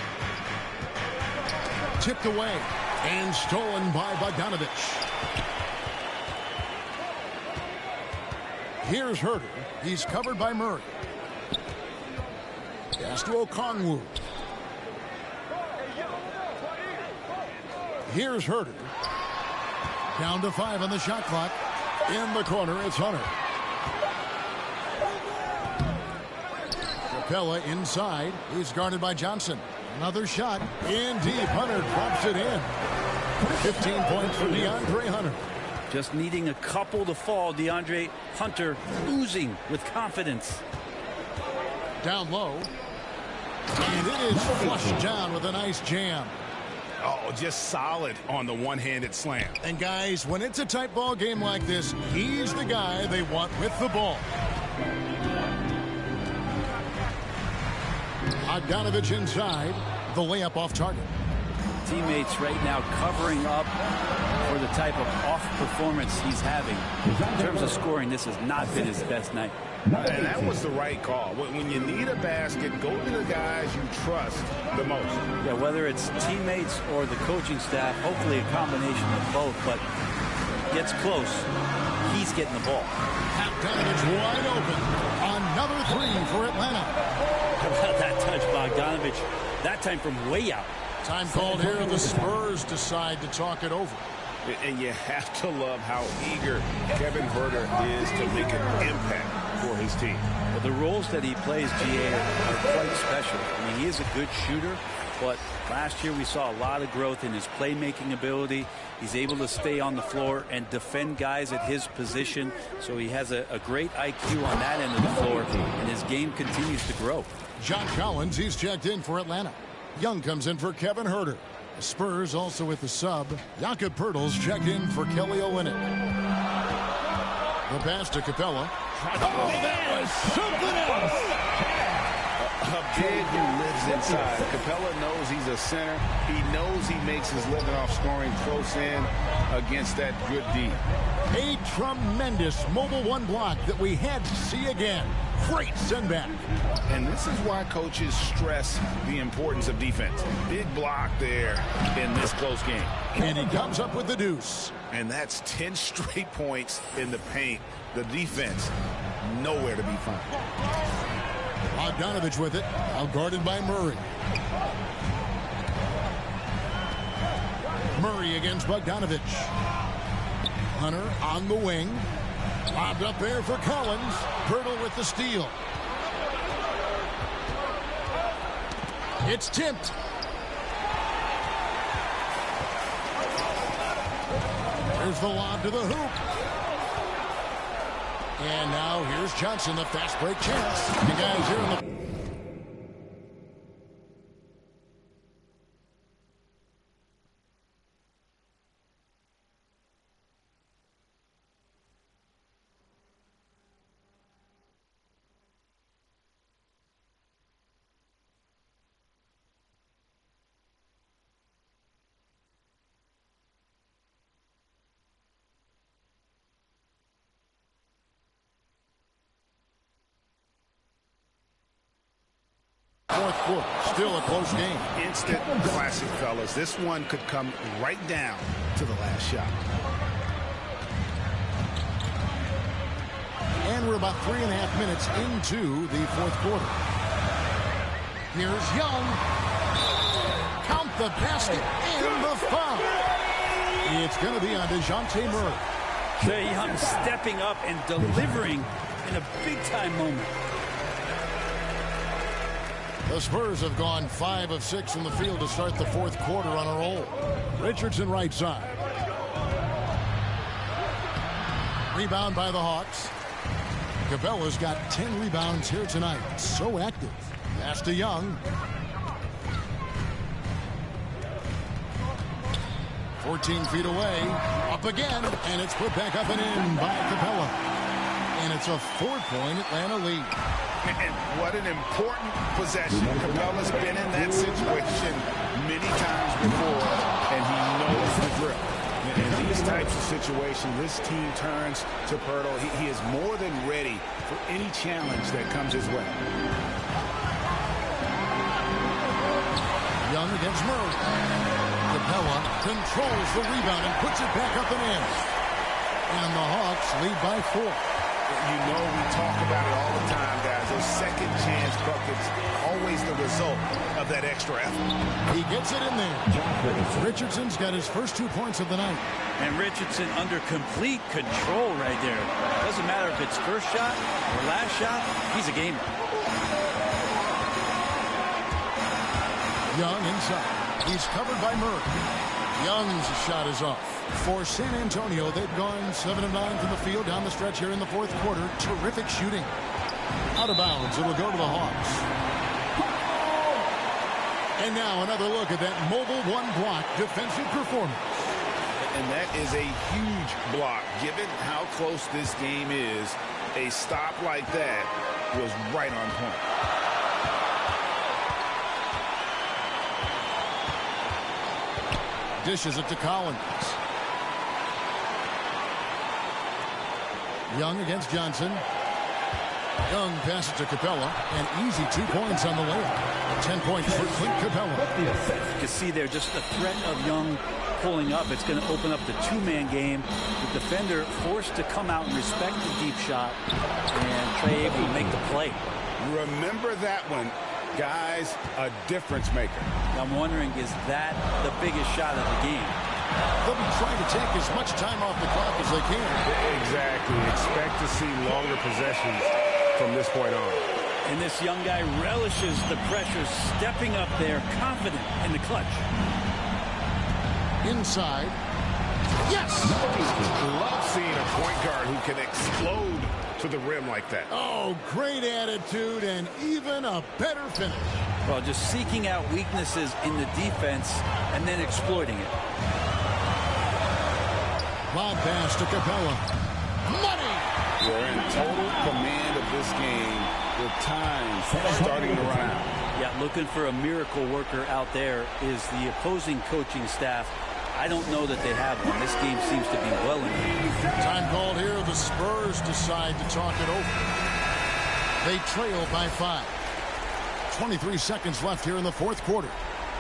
Tipped away and stolen by Bogdanovich. Here's Herter. He's covered by Murray. Pass to Okongwu. Here's Herter. Down to 5 on the shot clock. In the corner, it's Hunter. Capella inside. He's guarded by Johnson. Another shot. In deep. Hunter drops it in. 15 points for DeAndre Hunter. Just needing a couple to fall. DeAndre Hunter oozing with confidence. Down low. And it is flushed down with a nice jam. Oh, just solid on the one-handed slam. And guys, when it's a tight ball game like this, he's the guy they want with the ball. Bogdanovich inside. The layup off target. Teammates right now covering up for the type of off performance he's having. In terms of scoring, this has not been his best night. And that was the right call. When you need a basket, go to the guys you trust the most. Yeah, whether it's teammates or the coaching staff, hopefully a combination of both, but gets close. He's getting the ball. Bogdanovich wide open. Another three for Atlanta. How about that touch, Bogdanovich? That time from way out. Time called here. The Spurs decide to talk it over. And you have to love how eager Kevin Huerter is to make an impact for his team. Well, the roles that he plays, GA, are quite special. I mean, he is a good shooter, but last year we saw a lot of growth in his playmaking ability. He's able to stay on the floor and defend guys at his position, so he has a great IQ on that end of the floor, and his game continues to grow. John Collins, he's checked in for Atlanta. Young comes in for Kevin Huerter. The Spurs also with the sub. Jakob Poeltl's checked in for Kelly Olynyk. The pass to Capella. Oh, that was something else. A big who lives inside. Capella knows he's a center. He knows he makes his living off scoring close in against that good D. A tremendous mobile one block that we had to see again. Great send back. And this is why coaches stress the importance of defense. Big block there in this close game. And he comes up with the deuce. And that's 10 straight points in the paint. The defense, nowhere to be found. Bogdanovich with it, outguarded by Murray. Murray against Bogdanovich. Hunter on the wing. Lobbed up there for Collins. Poeltl with the steal. It's tipped. There's the lob to the hoop. And now here's Johnson, the fast break chance. The guys here in the... fourth quarter. Still a close game. Instant classic, fellas. This one could come right down to the last shot. And we're about 3.5 minutes into the fourth quarter. Here's Young. Count the basket and the foul. It's going to be on DeJounte Murray. Trae Young stepping up and delivering in a big-time moment. The Spurs have gone 5 of 6 from the field to start the fourth quarter on a roll. Richardson right side. Rebound by the Hawks. Capella's got 10 rebounds here tonight. So active. Pass to Young. 14 feet away. Up again. And it's put back up and in by Capella. And it's a 4-point Atlanta lead. And what an important possession. Capella's been in that situation many times before, and he knows the drill. In these types of situations, this team turns to Poeltl. He is more than ready for any challenge that comes his way. Young against Murray. Capella controls the rebound and puts it back up and in. And the Hawks lead by 4. You know we talk about it all the time, guys. Those second chance buckets, always the result of that extra effort. He gets it in there. Richardson's got his first 2 points of the night. And Richardson under complete control right there. Doesn't matter if it's first shot or last shot, he's a gamer. Young inside. He's covered by Murray. Young's shot is off. For San Antonio, they've gone 7 of 9 from the field down the stretch here in the fourth quarter. Terrific shooting. Out of bounds, it'll go to the Hawks. And now another look at that mobile one-block defensive performance. And that is a huge block. Given how close this game is, a stop like that was right on point. Dishes it to Collins. Young against Johnson. Young passes to Capella. An easy 2 points on the layup. 10 points for Clint Capella. You can see there just the threat of Young pulling up, it's going to open up the two-man game. The defender forced to come out and respect the deep shot, and Trey able to make the play. Remember that one. Guys, a difference maker. I'm wondering, is that the biggest shot of the game? They'll be trying to take as much time off the clock as they can. Exactly. Expect to see longer possessions from this point on. And this young guy relishes the pressure, stepping up there, confident in the clutch. Inside. Yes! Love seeing a point guard who can explode to the rim like that. Oh, great attitude and even a better finish. Well, just seeking out weaknesses in the defense and then exploiting it. Lob pass to Capella. Money! We're in total command of this game with time starting to run out. Yeah, looking for a miracle worker out there is the opposing coaching staff. I don't know that they have one. This game seems to be well in hand. Time called here. The Spurs decide to talk it over. They trail by 5. 23 seconds left here in the fourth quarter.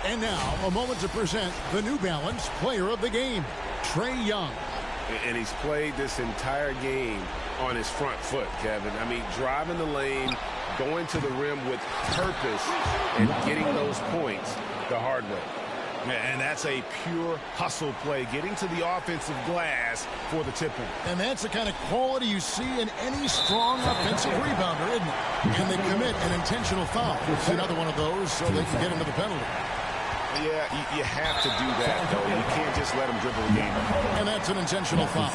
And now, a moment to present the New Balance Player of the Game, Trae Young. And he's played this entire game on his front foot, Kevin. I mean, driving the lane, going to the rim with purpose, and getting those points the hard way. And that's a pure hustle play, getting to the offensive glass for the tip-in. And that's the kind of quality you see in any strong offensive rebounder, isn't it? And they commit an intentional foul. It's another one of those so they can get into the penalty. Yeah, you have to do that, though. You can't just let them dribble the game. And that's an intentional foul.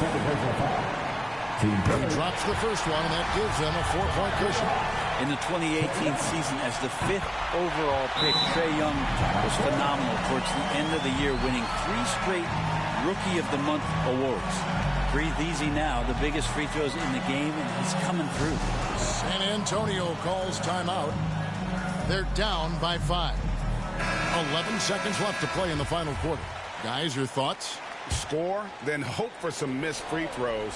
He drops the first one, and that gives them a 4-point cushion. In the 2018 season, as the 5th overall pick, Trae Young was phenomenal towards the end of the year, winning 3 straight Rookie of the Month awards. Breathe easy now, the biggest free throws in the game, and he's coming through. San Antonio calls timeout. They're down by 5. 11 seconds left to play in the final quarter. Guys, your thoughts? Score, then hope for some missed free throws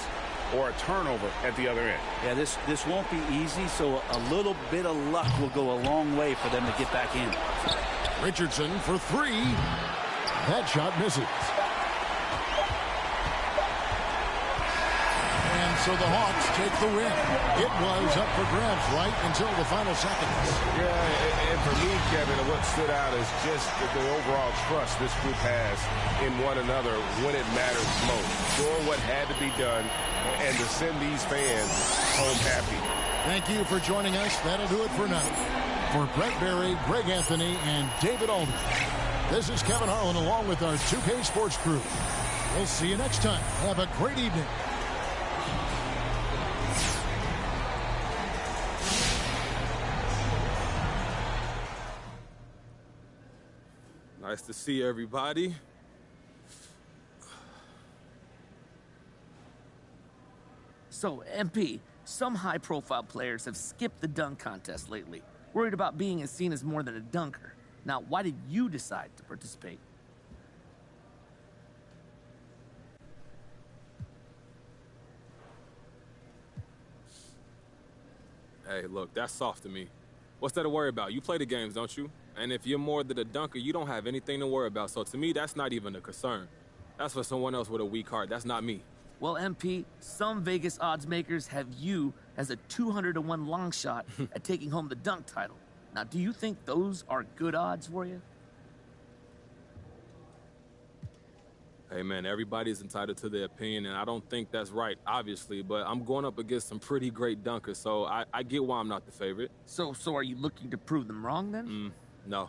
or a turnover at the other end. Yeah, this won't be easy, so a little bit of luck will go a long way for them to get back in. Richardson for 3. That shot misses. And so the Hawks take the win. It was up for grabs right until the final seconds. Yeah, and for me, Kevin, what stood out is just the overall trust this group has in one another when it matters most. Doing what had to be done and to send these fans home happy. Thank you for joining us. That'll do it for now. For Brett Berry, Greg Anthony, and David Alden, this is Kevin Harlan along with our 2K Sports crew. We'll see you next time. Have a great evening. Nice to see everybody. So, MP, some high-profile players have skipped the dunk contest lately, worried about being seen as more than a dunker. Now, why did you decide to participate? Hey, look, that's soft to me. What's there to worry about? You play the games, don't you? And if you're more than a dunker, you don't have anything to worry about. So to me, that's not even a concern. That's for someone else with a weak heart. That's not me. Well, MP, some Vegas odds makers have you as a 200-to-1 long shot at taking home the dunk title. Now, do you think those are good odds for you? Hey, man, everybody's entitled to their opinion, and I don't think that's right, obviously, but I'm going up against some pretty great dunkers, so I get why I'm not the favorite. So are you looking to prove them wrong, then? No.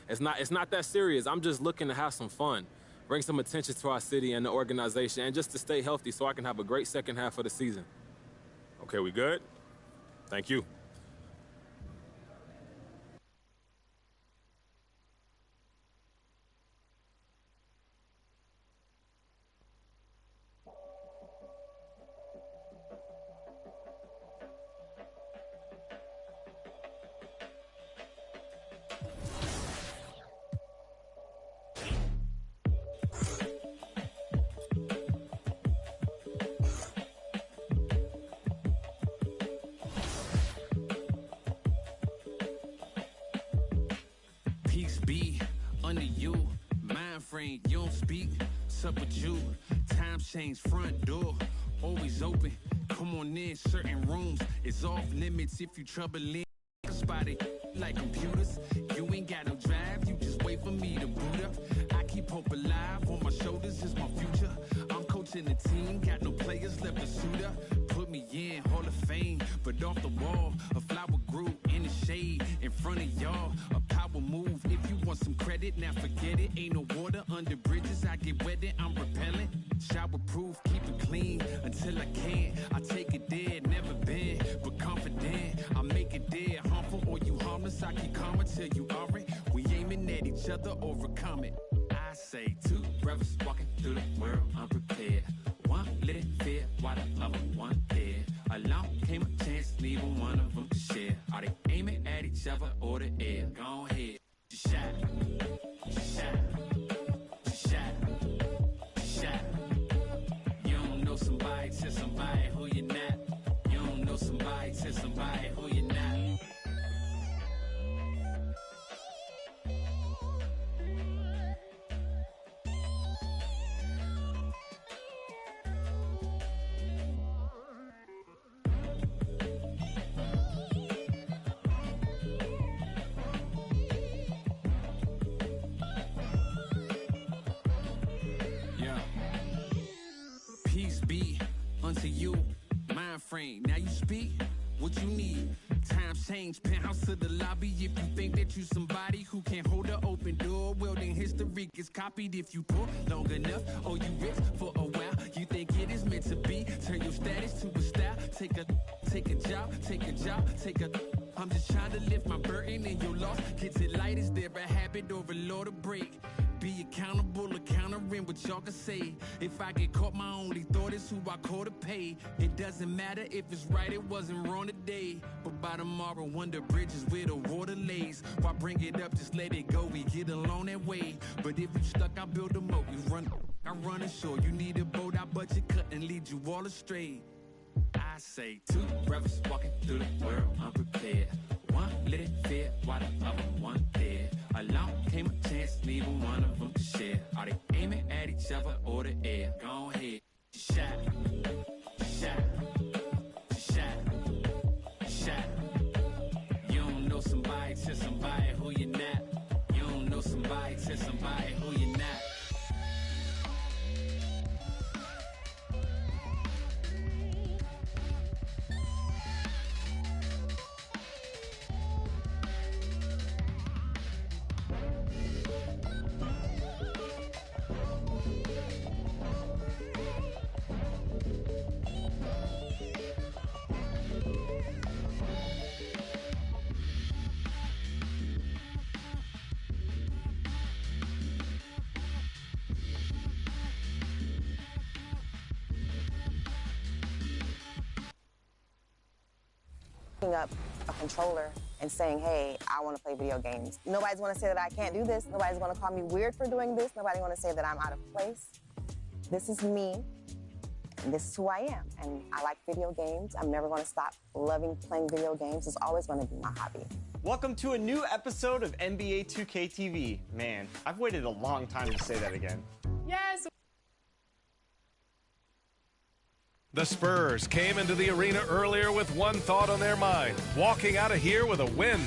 It's not that serious. I'm just looking to have some fun, bring some attention to our city and the organization, and just to stay healthy so I can have a great second half of the season. Okay, we good? Thank you. frame, you don't speak. What's up with you? Time change, front door, always open. Come on in, certain rooms, it's off limits if you troubling. Spotted like computers, you ain't got no drive, you just wait for me to boot up. I keep hope alive, on my shoulders is my future. I'm coaching the team, got no players left to suit up. Put me in Hall of Fame, but off the wall, a flower grew in the shade in front of y'all. A power move, if you want some credit, now forget it. Ain't no water under bridges, I get wetted, I'm repellent. Shower proof, keep it clean until I can. I take it there, never been, but confident. I make it there, harmful or you harmless. I keep calm until you aren't. We aiming at each other, overcome it. I say two brothers walking through the world unprepared. One lit fear while the other one dead. Along came a chance, neither one of them to share. Are they aiming at each other or the air? Go ahead, just shot, just shot, just shot, just shot. You don't know somebody, tell somebody who you're not. You don't know somebody, tell somebody who you're not. Peace be unto you, mind frame. Now you speak what you need. Times change, penthouse to the lobby. If you think that you somebody who can't hold an open door, well then history gets copied. If you poor long enough, or you rich for a while, you think it is meant to be. Turn your status to a style. Take a job, take a job, take a. I'm just trying to lift my burden and your loss gets it light. Is there a habit or a law to break? Be accountable, countering what y'all can say. If I get caught, my only thought is who I call to pay. It doesn't matter if it's right, it wasn't wrong today. But by tomorrow, wonder bridges where the water lays. Why bring it up, just let it go, we get along that way. But if you stuck, I build a moat. You run, I run ashore. You need a boat, I budget cut and lead you all astray. I say two brothers walking through the world unprepared. One lit fear while the other one dead. Along came a chance, neither one of them to share. Are they aiming at each other or the air? Go ahead, just shot, just shot, just shot, just shot. You don't know somebody, tell somebody who you're not. You don't know somebody, tell somebody who you're not. Up a controller and saying, hey, I want to play video games. Nobody's going to say that I can't do this. Nobody's going to call me weird for doing this. Nobody's going to say that I'm out of place. This is me, and this is who I am. And I like video games. I'm never going to stop loving playing video games. It's always going to be my hobby. Welcome to a new episode of NBA2K TV. Man, I've waited a long time to say that again. Yes. The Spurs came into the arena earlier with one thought on their mind, walking out of here with a win.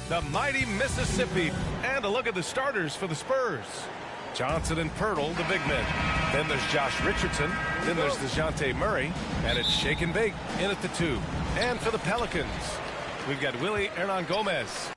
The mighty Mississippi, and a look at the starters for the Spurs. Johnson and Pirtle, the big men. Then there's Josh Richardson. Then there's DeJounte Murray. And it's Shake and Bake in at the 2. And for the Pelicans, we've got Willie Hernan-Gomez.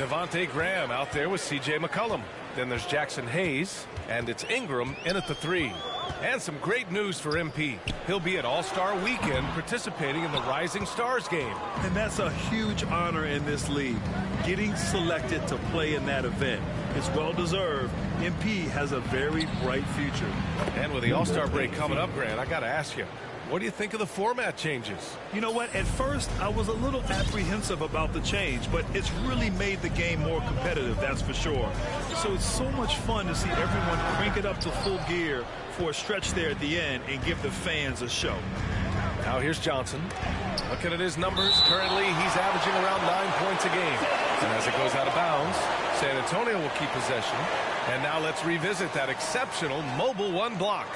Devontae Graham out there with C.J. McCollum. Then there's Jackson Hayes, and it's Ingram in at the 3. And some great news for MP. He'll be at All-Star Weekend participating in the Rising Stars game. And that's a huge honor in this league. Getting selected to play in that event is well-deserved. MP has a very bright future. And with the All-Star break coming up, Grant, I got to ask you, what do you think of the format changes? You know what? At first, I was a little apprehensive about the change, but it's really made the game more competitive, that's for sure. So it's so much fun to see everyone crank it up to full gear for a stretch there at the end and give the fans a show. Now here's Johnson. Looking at his numbers, currently he's averaging around 9 points a game. And as it goes out of bounds, San Antonio will keep possession. And now let's revisit that exceptional mobile 1 block.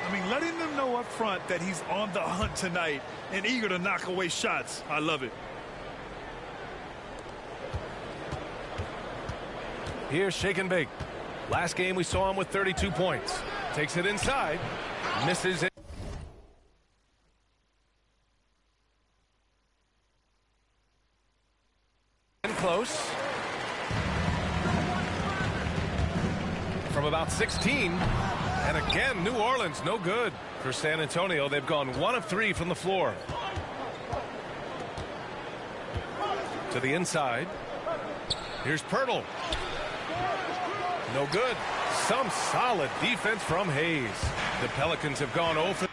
I mean, letting them know up front that he's on the hunt tonight and eager to knock away shots. I love it. Here's Shake and Bake. Last game we saw him with 32 points. Takes it inside. Misses it. Close. From about 16. And again, New Orleans, no good. For San Antonio, they've gone 1 of 3 from the floor. To the inside. Here's Pirtle. No good. Some solid defense from Hayes. The Pelicans have gone 0 for